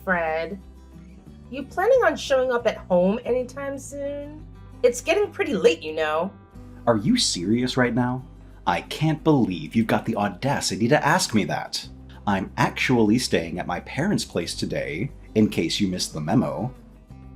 Fred. You planning on showing up at home anytime soon? It's getting pretty late, you know. Are you serious right now? I can't believe you've got the audacity to ask me that. I'm actually staying at my parents' place today, in case you missed the memo.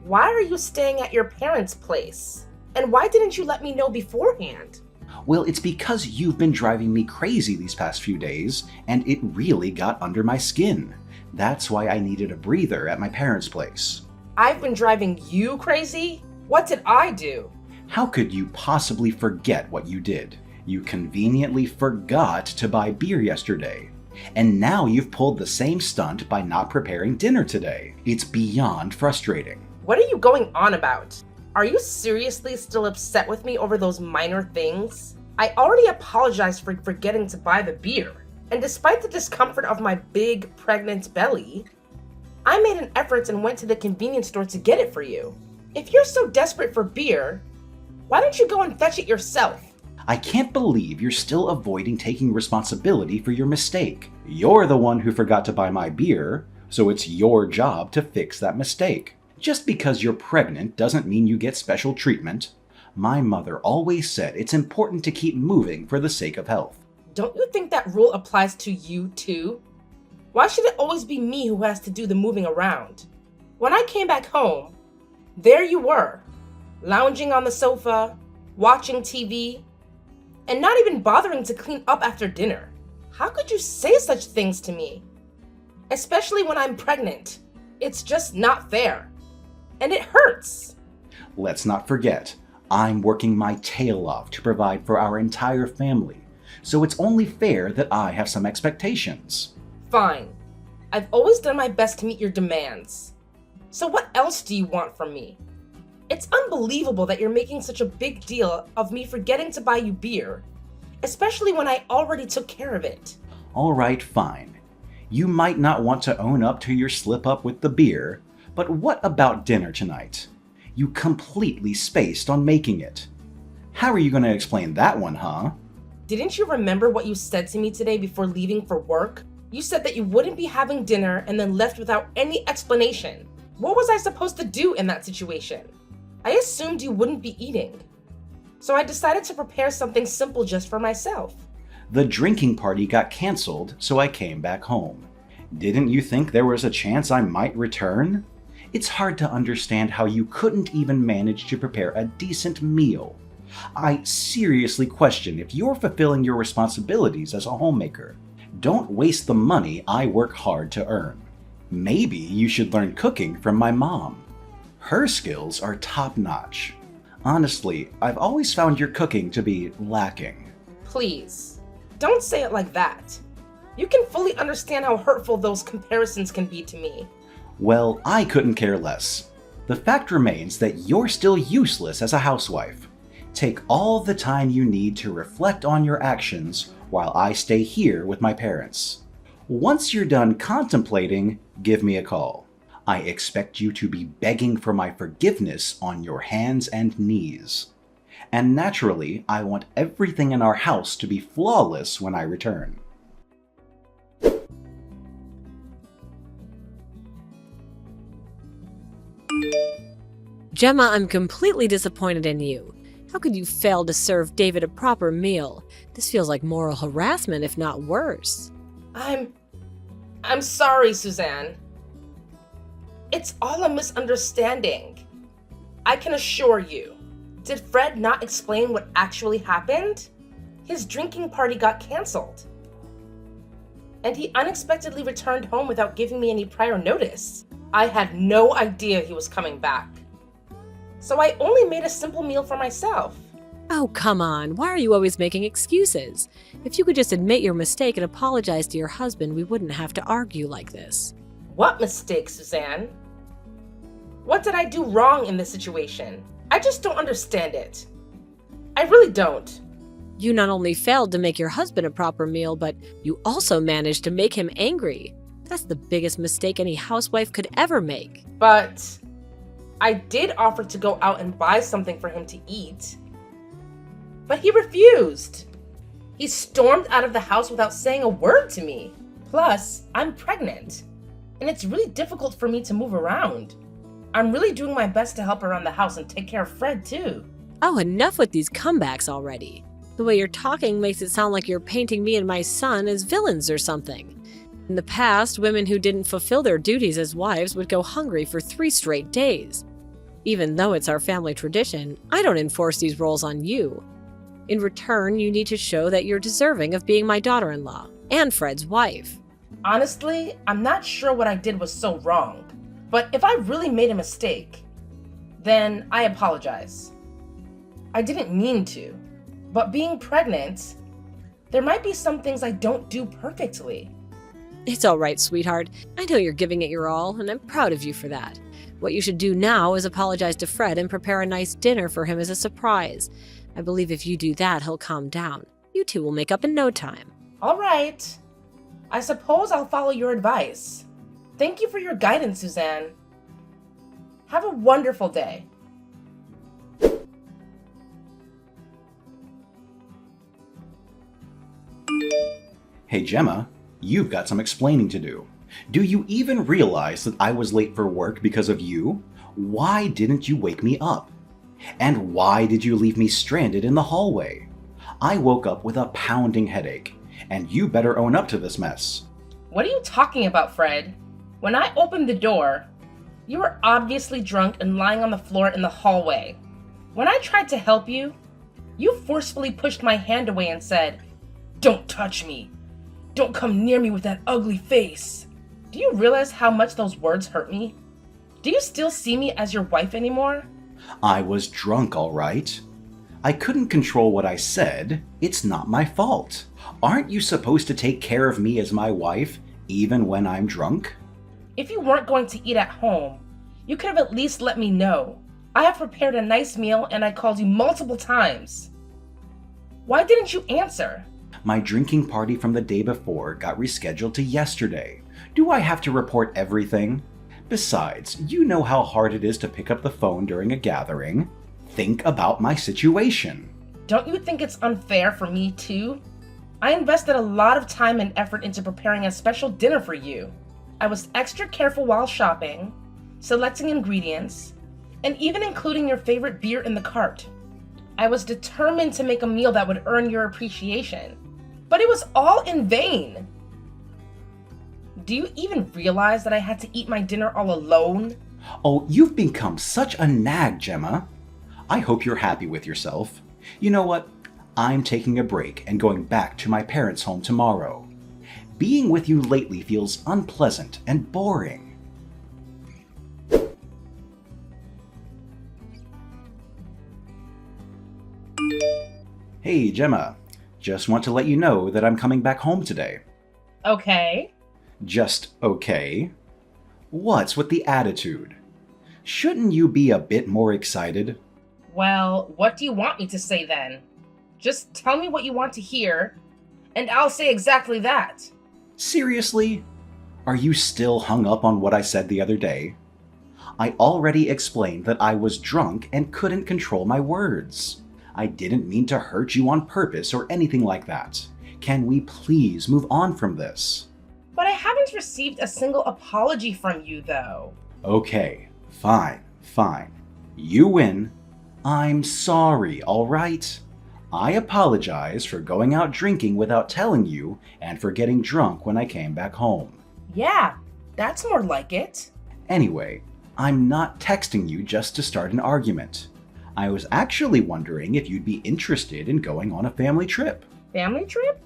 Why are you staying at your parents' place? And why didn't you let me know beforehand? Well, it's because you've been driving me crazy these past few days, and it really got under my skin. That's why I needed a breather at my parents' place. I've been driving you crazy? What did I do? How could you possibly forget what you did? You conveniently forgot to buy beer yesterday. And now you've pulled the same stunt by not preparing dinner today. It's beyond frustrating. What are you going on about? Are you seriously still upset with me over those minor things? I already apologized for forgetting to buy the beer. And despite the discomfort of my big, pregnant belly, I made an effort and went to the convenience store to get it for you. If you're so desperate for beer, why don't you go and fetch it yourself? I can't believe you're still avoiding taking responsibility for your mistake. You're the one who forgot to buy my beer, so it's your job to fix that mistake. Just because you're pregnant doesn't mean you get special treatment. My mother always said it's important to keep moving for the sake of health. Don't you think that rule applies to you too? Why should it always be me who has to do the moving around? When I came back home, there you were, lounging on the sofa, watching TV, and not even bothering to clean up after dinner. How could you say such things to me? Especially when I'm pregnant. It's just not fair. And it hurts. Let's not forget, I'm working my tail off to provide for our entire family, so it's only fair that I have some expectations. Fine. I've always done my best to meet your demands. So what else do you want from me? It's unbelievable that you're making such a big deal of me forgetting to buy you beer, especially when I already took care of it. All right, fine. You might not want to own up to your slip-up with the beer, but what about dinner tonight? You completely spaced on making it. How are you going to explain that one, huh? Didn't you remember what you said to me today before leaving for work? You said that you wouldn't be having dinner and then left without any explanation. What was I supposed to do in that situation? I assumed you wouldn't be eating. So I decided to prepare something simple just for myself. The drinking party got canceled, so I came back home. Didn't you think there was a chance I might return? It's hard to understand how you couldn't even manage to prepare a decent meal. I seriously question if you're fulfilling your responsibilities as a homemaker. Don't waste the money I work hard to earn. Maybe you should learn cooking from my mom. Her skills are top-notch. Honestly, I've always found your cooking to be lacking. Please, don't say it like that. You can fully understand how hurtful those comparisons can be to me. Well, I couldn't care less. The fact remains that you're still useless as a housewife. Take all the time you need to reflect on your actions while I stay here with my parents. Once you're done contemplating, give me a call. I expect you to be begging for my forgiveness on your hands and knees. And naturally, I want everything in our house to be flawless when I return. Gemma, I'm completely disappointed in you. How could you fail to serve David a proper meal? This feels like moral harassment, if not worse. I'm sorry, Suzanne. It's all a misunderstanding. I can assure you. Did Fred not explain what actually happened? His drinking party got canceled. And he unexpectedly returned home without giving me any prior notice. I had no idea he was coming back. So I only made a simple meal for myself. Oh, come on. Why are you always making excuses? If you could just admit your mistake and apologize to your husband, we wouldn't have to argue like this. What mistake, Suzanne? What did I do wrong in this situation? I just don't understand it. I really don't. You not only failed to make your husband a proper meal, but you also managed to make him angry. That's the biggest mistake any housewife could ever make. But I did offer to go out and buy something for him to eat. But he refused. He stormed out of the house without saying a word to me. Plus, I'm pregnant. and it's really difficult for me to move around. I'm really doing my best to help around the house and take care of Fred, too. Oh, enough with these comebacks already. The way you're talking makes it sound like you're painting me and my son as villains or something. In the past, women who didn't fulfill their duties as wives would go hungry for 3 straight days. Even though it's our family tradition, I don't enforce these roles on you. In return, you need to show that you're deserving of being my daughter-in-law and Fred's wife. Honestly, I'm not sure what I did was so wrong, but if I really made a mistake, then I apologize. I didn't mean to, but being pregnant, there might be some things I don't do perfectly. It's all right, sweetheart. I know you're giving it your all, and I'm proud of you for that. What you should do now is apologize to Fred and prepare a nice dinner for him as a surprise. I believe if you do that, he'll calm down. You two will make up in no time. All right. I suppose I'll follow your advice. Thank you for your guidance, Suzanne. Have a wonderful day. Hey Gemma, you've got some explaining to do. Do you even realize that I was late for work because of you? Why didn't you wake me up? And why did you leave me stranded in the hallway? I woke up with a pounding headache, and you better own up to this mess. What are you talking about, Fred? When I opened the door, you were obviously drunk and lying on the floor in the hallway. When I tried to help you, you forcefully pushed my hand away and said, "Don't touch me. Don't come near me with that ugly face." Do you realize how much those words hurt me? Do you still see me as your wife anymore? I was drunk, all right. I couldn't control what I said. It's not my fault. Aren't you supposed to take care of me as my wife, even when I'm drunk? If you weren't going to eat at home, you could have at least let me know. I have prepared a nice meal and I called you multiple times. Why didn't you answer? My drinking party from the day before got rescheduled to yesterday. Do I have to report everything? Besides, you know how hard it is to pick up the phone during a gathering. Think about my situation. Don't you think it's unfair for me too? I invested a lot of time and effort into preparing a special dinner for you. I was extra careful while shopping, selecting ingredients, and even including your favorite beer in the cart. I was determined to make a meal that would earn your appreciation. But it was all in vain. Do you even realize that I had to eat my dinner all alone? Oh, you've become such a nag, Gemma. I hope you're happy with yourself. You know what? I'm taking a break and going back to my parents' home tomorrow. Being with you lately feels unpleasant and boring. Hey, Gemma. Just want to let you know that I'm coming back home today. Okay. Just okay? What's with the attitude? Shouldn't you be a bit more excited? Well, what do you want me to say then? Just tell me what you want to hear, and I'll say exactly that. Seriously? Are you still hung up on what I said the other day? I already explained that I was drunk and couldn't control my words. I didn't mean to hurt you on purpose or anything like that. Can we please move on from this? But I haven't received a single apology from you, though. Okay, fine. You win. I'm sorry, all right? I apologize for going out drinking without telling you and for getting drunk when I came back home. Yeah, that's more like it. Anyway, I'm not texting you just to start an argument. I was actually wondering if you'd be interested in going on a family trip. Family trip?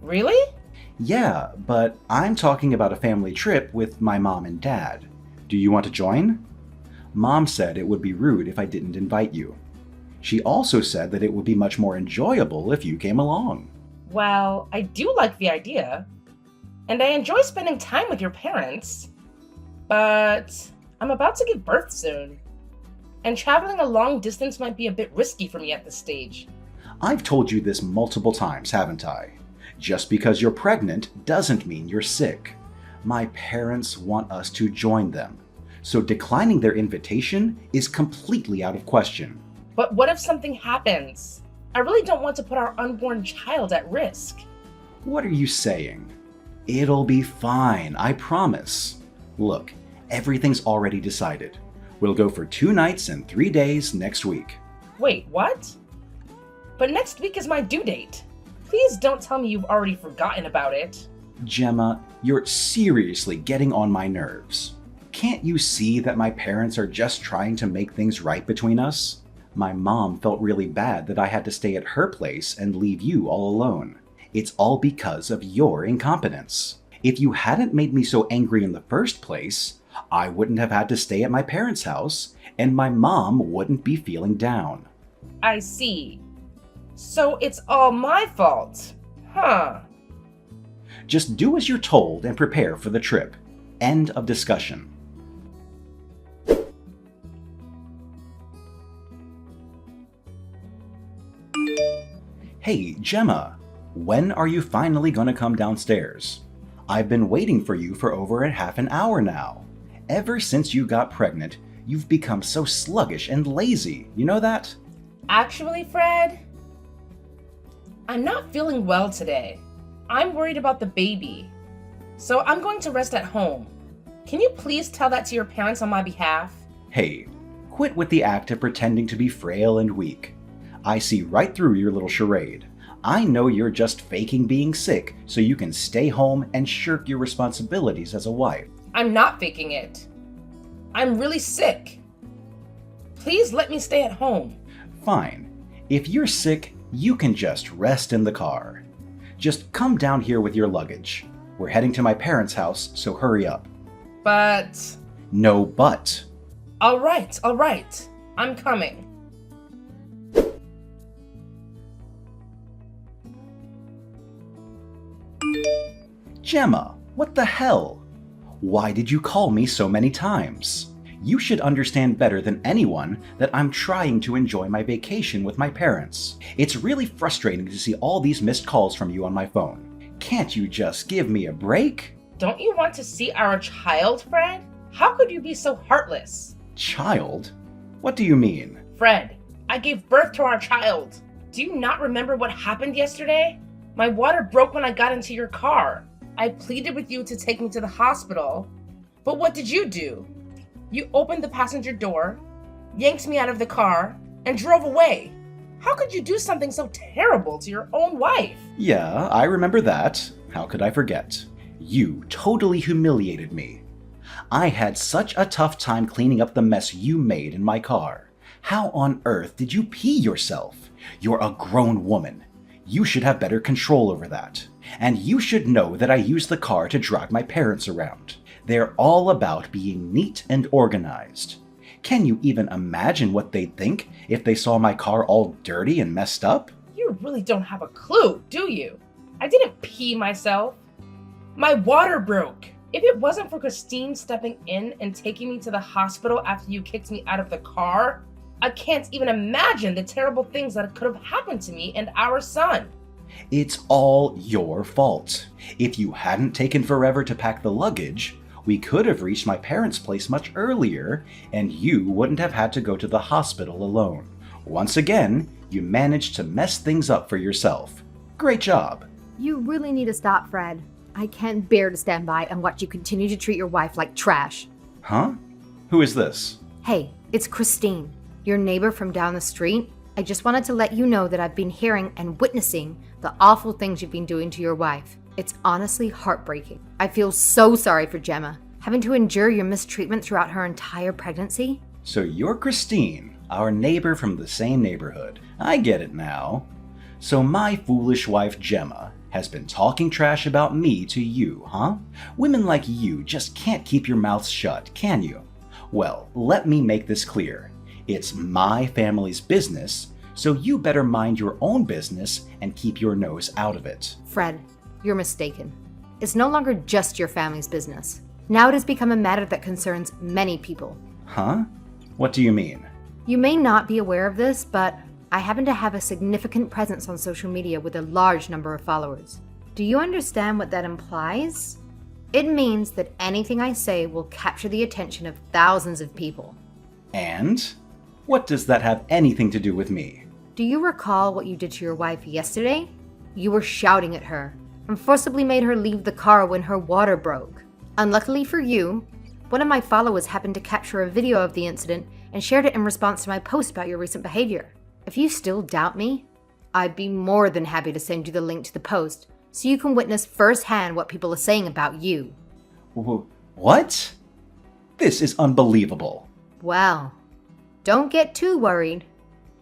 Really? Yeah, but I'm talking about a family trip with my mom and dad. Do you want to join? Mom said it would be rude if I didn't invite you. She also said that it would be much more enjoyable if you came along. Well, I do like the idea, and I enjoy spending time with your parents, but I'm about to give birth soon, and traveling a long distance might be a bit risky for me at this stage. I've told you this multiple times, haven't I? Just because you're pregnant doesn't mean you're sick. My parents want us to join them, so declining their invitation is completely out of question. But what if something happens? I really don't want to put our unborn child at risk. What are you saying? It'll be fine, I promise. Look, everything's already decided. We'll go for 2 nights and 3 days next week. Wait, what? But next week is my due date. Please don't tell me you've already forgotten about it. Gemma, you're seriously getting on my nerves. Can't you see that my parents are just trying to make things right between us? My mom felt really bad that I had to stay at her place and leave you all alone. It's all because of your incompetence. If you hadn't made me so angry in the first place, I wouldn't have had to stay at my parents' house, and my mom wouldn't be feeling down. I see. So it's all my fault. Huh. Just do as you're told and prepare for the trip. End of discussion. Hey, Gemma, when are you finally gonna come downstairs? I've been waiting for you for over a half an hour now. Ever since you got pregnant, you've become so sluggish and lazy, you know that? Actually, Fred, I'm not feeling well today. I'm worried about the baby. So I'm going to rest at home. Can you please tell that to your parents on my behalf? Hey, quit with the act of pretending to be frail and weak. I see right through your little charade. I know you're just faking being sick so you can stay home and shirk your responsibilities as a wife. I'm not faking it. I'm really sick. Please let me stay at home. Fine. If you're sick, you can just rest in the car. Just come down here with your luggage. We're heading to my parents' house, so hurry up. But... No but. All right. I'm coming. Gemma, what the hell? Why did you call me so many times? You should understand better than anyone that I'm trying to enjoy my vacation with my parents. It's really frustrating to see all these missed calls from you on my phone. Can't you just give me a break? Don't you want to see our child, Fred? How could you be so heartless? Child? What do you mean? Fred, I gave birth to our child. Do you not remember what happened yesterday? My water broke when I got into your car. I pleaded with you to take me to the hospital. But what did you do? You opened the passenger door, yanked me out of the car, and drove away. How could you do something so terrible to your own wife? Yeah, I remember that. How could I forget? You totally humiliated me. I had such a tough time cleaning up the mess you made in my car. How on earth did you pee yourself? You're a grown woman. You should have better control over that. And you should know that I use the car to drive my parents around. They're all about being neat and organized. Can you even imagine what they'd think if they saw my car all dirty and messed up? You really don't have a clue, do you? I didn't pee myself. My water broke. If it wasn't for Christine stepping in and taking me to the hospital after you kicked me out of the car, I can't even imagine the terrible things that could have happened to me and our son. It's all your fault. If you hadn't taken forever to pack the luggage, we could have reached my parents' place much earlier, and you wouldn't have had to go to the hospital alone. Once again, you managed to mess things up for yourself. Great job. You really need to stop, Fred. I can't bear to stand by and watch you continue to treat your wife like trash. Huh? Who is this? Hey, it's Christine, your neighbor from down the street. I just wanted to let you know that I've been hearing and witnessing the awful things you've been doing to your wife. It's honestly heartbreaking. I feel so sorry for Gemma, having to endure your mistreatment throughout her entire pregnancy. So you're Christine, our neighbor from the same neighborhood. I get it now. So my foolish wife Gemma has been talking trash about me to you, huh? Women like you just can't keep your mouths shut, can you? Well, let me make this clear. It's my family's business, so you better mind your own business and keep your nose out of it. Fred, you're mistaken. It's no longer just your family's business. Now it has become a matter that concerns many people. Huh? What do you mean? You may not be aware of this, but I happen to have a significant presence on social media with a large number of followers. Do you understand what that implies? It means that anything I say will capture the attention of thousands of people. And? What does that have anything to do with me? Do you recall what you did to your wife yesterday? You were shouting at her, and forcibly made her leave the car when her water broke. Unluckily for you, one of my followers happened to capture a video of the incident and shared it in response to my post about your recent behavior. If you still doubt me, I'd be more than happy to send you the link to the post so you can witness firsthand what people are saying about you. What? This is unbelievable. Well, don't get too worried.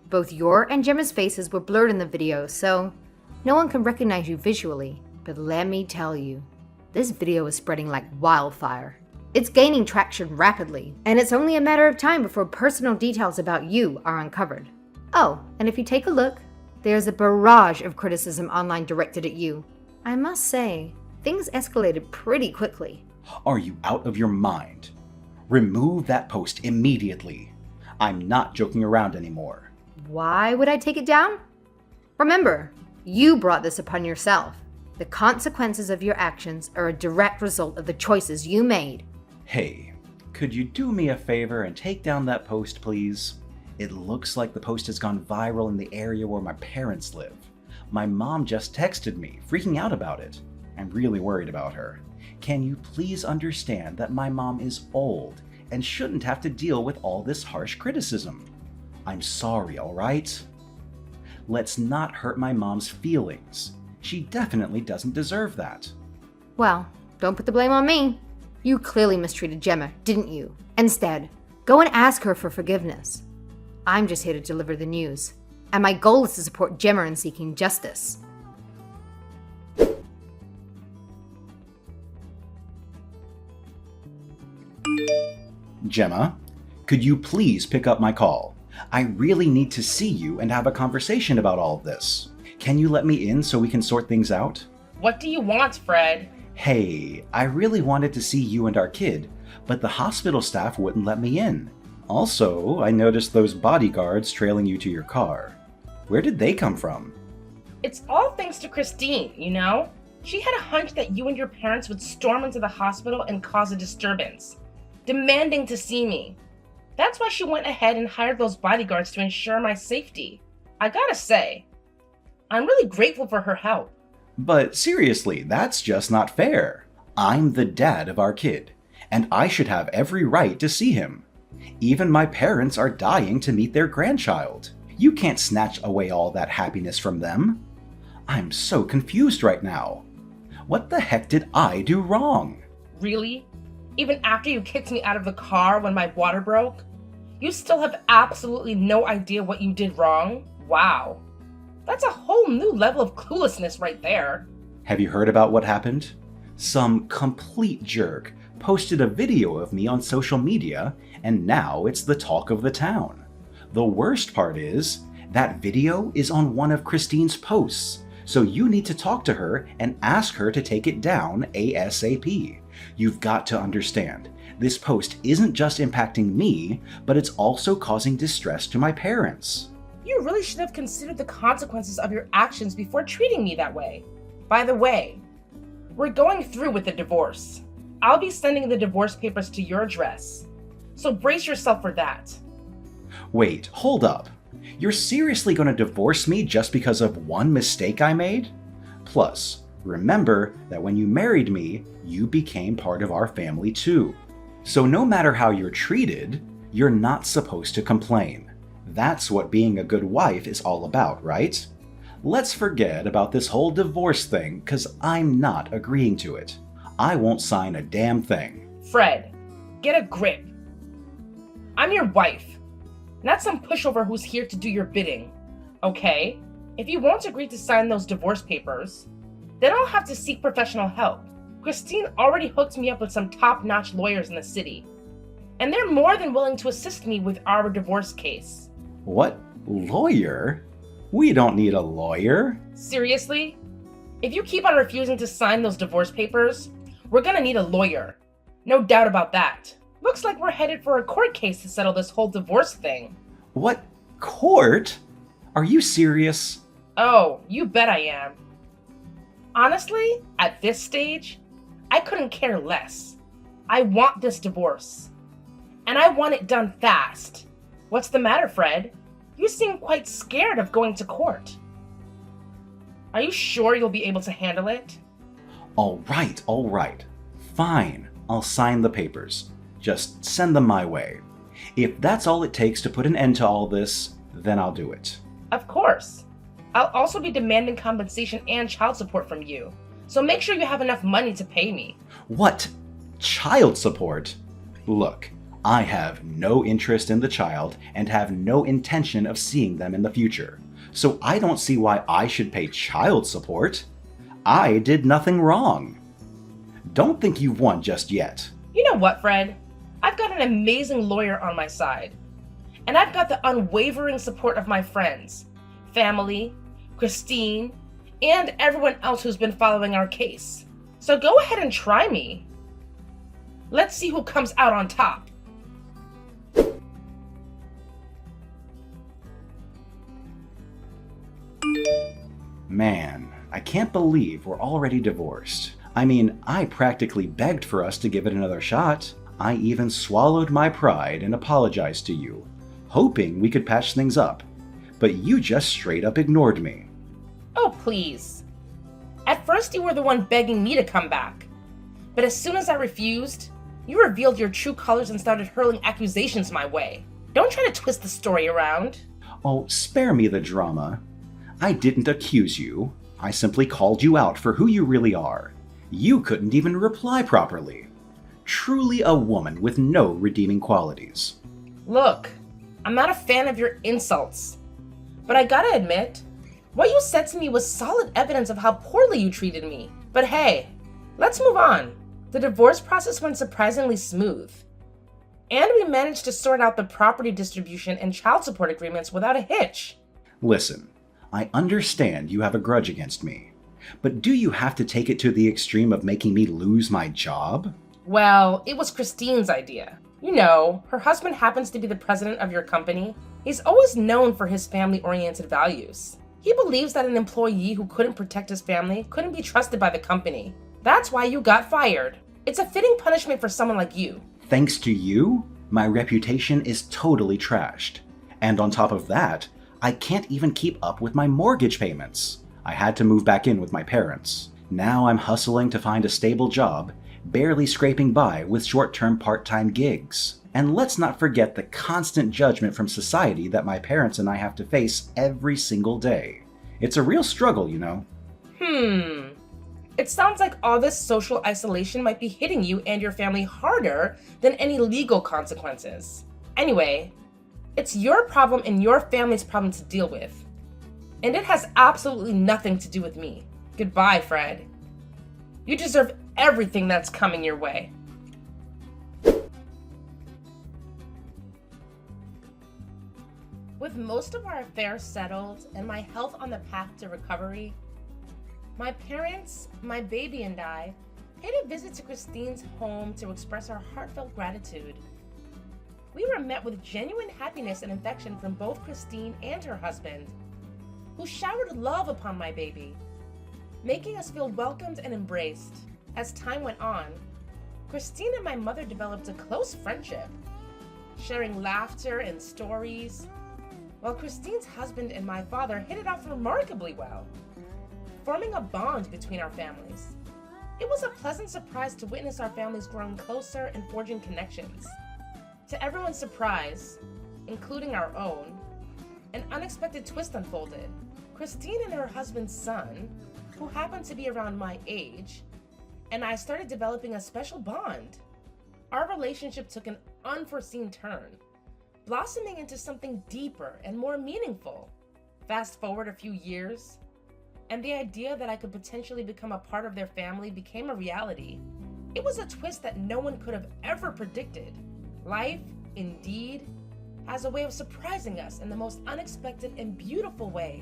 Both your and Gemma's faces were blurred in the video, so no one can recognize you visually. But let me tell you, this video is spreading like wildfire. It's gaining traction rapidly, and it's only a matter of time before personal details about you are uncovered. Oh, and if you take a look, there's a barrage of criticism online directed at you. I must say, things escalated pretty quickly. Are you out of your mind? Remove that post immediately. I'm not joking around anymore. Why would I take it down? Remember, you brought this upon yourself. The consequences of your actions are a direct result of the choices you made. Hey, could you do me a favor and take down that post, please? It looks like the post has gone viral in the area where my parents live. My mom just texted me, freaking out about it. I'm really worried about her. Can you please understand that my mom is old and shouldn't have to deal with all this harsh criticism? I'm sorry, alright? Let's not hurt my mom's feelings. She definitely doesn't deserve that. Well, don't put the blame on me. You clearly mistreated Gemma, didn't you? Instead, go and ask her for forgiveness. I'm just here to deliver the news, and my goal is to support Gemma in seeking justice. Gemma, could you please pick up my call? I really need to see you and have a conversation about all of this. Can you let me in so we can sort things out? What do you want, Fred? Hey, I really wanted to see you and our kid, but the hospital staff wouldn't let me in. Also, I noticed those bodyguards trailing you to your car. Where did they come from? It's all thanks to Christine, you know? She had a hunch that you and your parents would storm into the hospital and cause a disturbance, demanding to see me. That's why she went ahead and hired those bodyguards to ensure my safety. I gotta say, I'm really grateful for her help. But seriously, that's just not fair. I'm the dad of our kid, and I should have every right to see him. Even my parents are dying to meet their grandchild. You can't snatch away all that happiness from them. I'm so confused right now. What the heck did I do wrong? Really? Even after you kicked me out of the car when my water broke? You still have absolutely no idea what you did wrong? Wow. That's a whole new level of cluelessness right there. Have you heard about what happened? Some complete jerk posted a video of me on social media, and now it's the talk of the town. The worst part is, that video is on one of Christine's posts, so you need to talk to her and ask her to take it down ASAP. You've got to understand, this post isn't just impacting me, but it's also causing distress to my parents. You really should have considered the consequences of your actions before treating me that way. By the way, we're going through with the divorce. I'll be sending the divorce papers to your address, so brace yourself for that. Wait, hold up. You're seriously going to divorce me just because of one mistake I made? Plus, remember that when you married me, you became part of our family too. So no matter how you're treated, you're not supposed to complain. That's what being a good wife is all about, right? Let's forget about this whole divorce thing, because I'm not agreeing to it. I won't sign a damn thing. Fred, get a grip. I'm your wife, not some pushover who's here to do your bidding, okay? If you won't agree to sign those divorce papers, then I'll have to seek professional help. Christine already hooked me up with some top-notch lawyers in the city, and they're more than willing to assist me with our divorce case. What? Lawyer? We don't need a lawyer. Seriously? If you keep on refusing to sign those divorce papers, we're gonna need a lawyer. No doubt about that. Looks like we're headed for a court case to settle this whole divorce thing. What? Court? Are you serious? Oh, you bet I am. Honestly, at this stage, I couldn't care less. I want this divorce. And I want it done fast. What's the matter, Fred? You seem quite scared of going to court. Are you sure you'll be able to handle it? All right. Fine, I'll sign the papers. Just send them my way. If that's all it takes to put an end to all this, then I'll do it. Of course. I'll also be demanding compensation and child support from you, so make sure you have enough money to pay me. What? Child support? Look, I have no interest in the child and have no intention of seeing them in the future, so I don't see why I should pay child support. I did nothing wrong. Don't think you've won just yet. You know what, Fred? I've got an amazing lawyer on my side. And I've got the unwavering support of my friends, family, Christine, and everyone else who's been following our case. So go ahead and try me. Let's see who comes out on top. Man, I can't believe we're already divorced. I mean, I practically begged for us to give it another shot. I even swallowed my pride and apologized to you, hoping we could patch things up. But you just straight up ignored me. Oh, please. At first you were the one begging me to come back. But as soon as I refused, you revealed your true colors and started hurling accusations my way. Don't try to twist the story around. Oh, spare me the drama. I didn't accuse you. I simply called you out for who you really are. You couldn't even reply properly. Truly a woman with no redeeming qualities. Look, I'm not a fan of your insults. But I gotta admit, what you said to me was solid evidence of how poorly you treated me. But hey, let's move on. The divorce process went surprisingly smooth. And we managed to sort out the property distribution and child support agreements without a hitch. Listen, I understand you have a grudge against me, but do you have to take it to the extreme of making me lose my job? Well, it was Christine's idea. You know, her husband happens to be the president of your company. He's always known for his family-oriented values. He believes that an employee who couldn't protect his family couldn't be trusted by the company. That's why you got fired. It's a fitting punishment for someone like you. Thanks to you, my reputation is totally trashed. And on top of that, I can't even keep up with my mortgage payments. I had to move back in with my parents. Now I'm hustling to find a stable job, barely scraping by with short-term part-time gigs. And let's not forget the constant judgment from society that my parents and I have to face every single day. It's a real struggle, you know. It sounds like all this social isolation might be hitting you and your family harder than any legal consequences. Anyway, it's your problem and your family's problem to deal with. And it has absolutely nothing to do with me. Goodbye, Fred. You deserve everything that's coming your way. With most of our affairs settled and my health on the path to recovery, my parents, my baby, and I paid a visit to Christine's home to express our heartfelt gratitude. We were met with genuine happiness and affection from both Christine and her husband, who showered love upon my baby, making us feel welcomed and embraced. As time went on, Christine and my mother developed a close friendship, sharing laughter and stories, while Christine's husband and my father hit it off remarkably well, forming a bond between our families. It was a pleasant surprise to witness our families growing closer and forging connections. To everyone's surprise, including our own, an unexpected twist unfolded. Christine and her husband's son, who happened to be around my age, and I started developing a special bond. Our relationship took an unforeseen turn, blossoming into something deeper and more meaningful. Fast forward a few years, and the idea that I could potentially become a part of their family became a reality. It was a twist that no one could have ever predicted. Life, indeed, has a way of surprising us in the most unexpected and beautiful ways.